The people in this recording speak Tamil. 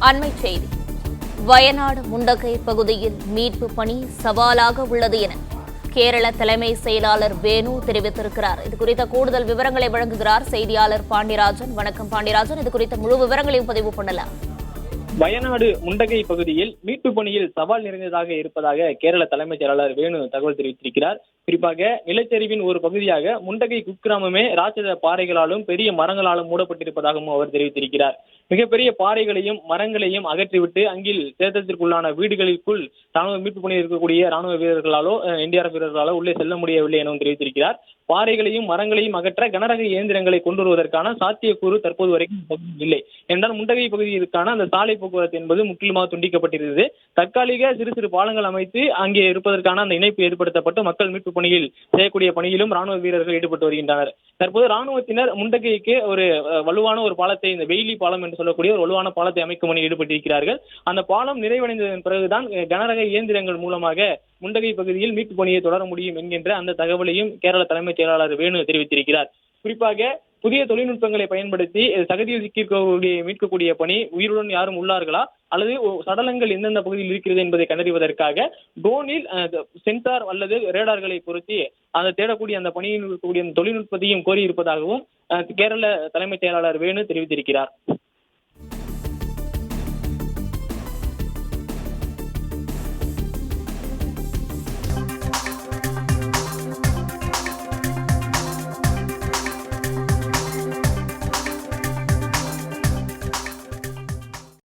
அண்மைச் செய்தி. வயநாடு முண்டகை பகுதியில் மீட்பு பணி சவாலாக உள்ளது என கேரள தலைமை செயலாளர் வேணு தெரிவித்திருக்கிறார். இது குறித்த கூடுதல் விவரங்களை வழங்குகிறார் செய்தியாளர் பாண்டியராஜன். வணக்கம் பாண்டியராஜன், இது குறித்த முழு விவரங்களையும் பதிவு பண்ணலாம். வயநாடு முண்டகை பகுதியில் மீட்பு பணியில் சவால் நிறைந்ததாக இருப்பதாக கேரள தலைமைச் செயலாளர் வேணு தகவல் தெரிவித்திருக்கிறார். குறிப்பாக நிலச்சரிவின் ஒரு பகுதியாக முண்டகை குக்கிராமமே ராட்சத பாறைகளாலும் பெரிய மரங்களாலும் மூடப்பட்டிருப்பதாகவும் அவர் தெரிவித்திருக்கிறார். மிகப்பெரிய பாறைகளையும் மரங்களையும் அகற்றிவிட்டு அங்கில் சேதத்திற்குள்ளான வீடுகளுக்குள் ராணுவ மீட்பு பணியில் இருக்கக்கூடிய ராணுவ வீரர்களாலோ என்டிஆர்எஃப் வீரர்களாலோ உள்ளே செல்ல முடியவில்லை எனவும் தெரிவித்திருக்கிறார். பாறைகளையும் மரங்களையும் அகற்ற கனரக இயந்திரங்களை கொண்டு வருவதற்கான சாத்தியக்கூறு தற்போது வரைக்கும் இல்லை என்றால் முண்டகை பகுதியிற்கான அந்த சாலை போக்குவரத்து என்பது முற்றிலுமாக துண்டிக்கப்பட்டிருந்தது. தற்காலிக சிறு சிறு பாலங்கள் அமைத்து அங்கே இருப்பதற்கான அந்த இணைப்பு ஏற்படுத்தப்பட்டு மக்கள் மீட்பு பணியில் செய்யக்கூடிய பணியிலும் ராணுவ வீரர்கள் ஈடுபட்டு வருகின்றனர். தற்போது ராணுவத்தினர் முண்டகைக்கு ஒரு வலுவான ஒரு பாலத்தை, இந்த வெயிலி பாலம் என்று சொல்லக்கூடிய ஒரு வலுவான பாலத்தை அமைக்கும் பணியில் ஈடுபட்டிருக்கிறார்கள். அந்த பாலம் நிறைவடைந்ததன் பிறகுதான் கனரக இயந்திரங்கள் மூலமாக முண்டகை பகுதியில் மீட்பு பணியை தொடர முடியும் என்கின்ற அந்த தகவலையும் கேரள தலைமைச் செயலாளர் வேணு தெரிவித்திருக்கிறார். குறிப்பாக புதிய தொழில்நுட்பங்களை பயன்படுத்தி சகதியில் சிக்கிக்கூடிய மீட்கக்கூடிய பணி, உயிருடன் யாரும் உள்ளார்களா அல்லது சடலங்கள் எந்தெந்த பகுதியில் இருக்கிறது என்பதை கண்டறிவதற்காக ட்ரோனில் சென்சார் அல்லது ரேடார்களை பொருத்தி அதை தேடக்கூடிய அந்த பணியில் இருக்கக்கூடிய தொழில்நுட்பத்தையும் கோரியிருப்பதாகவும் கேரள தலைமைச் செயலாளர் வேணு தெரிவித்திருக்கிறார்.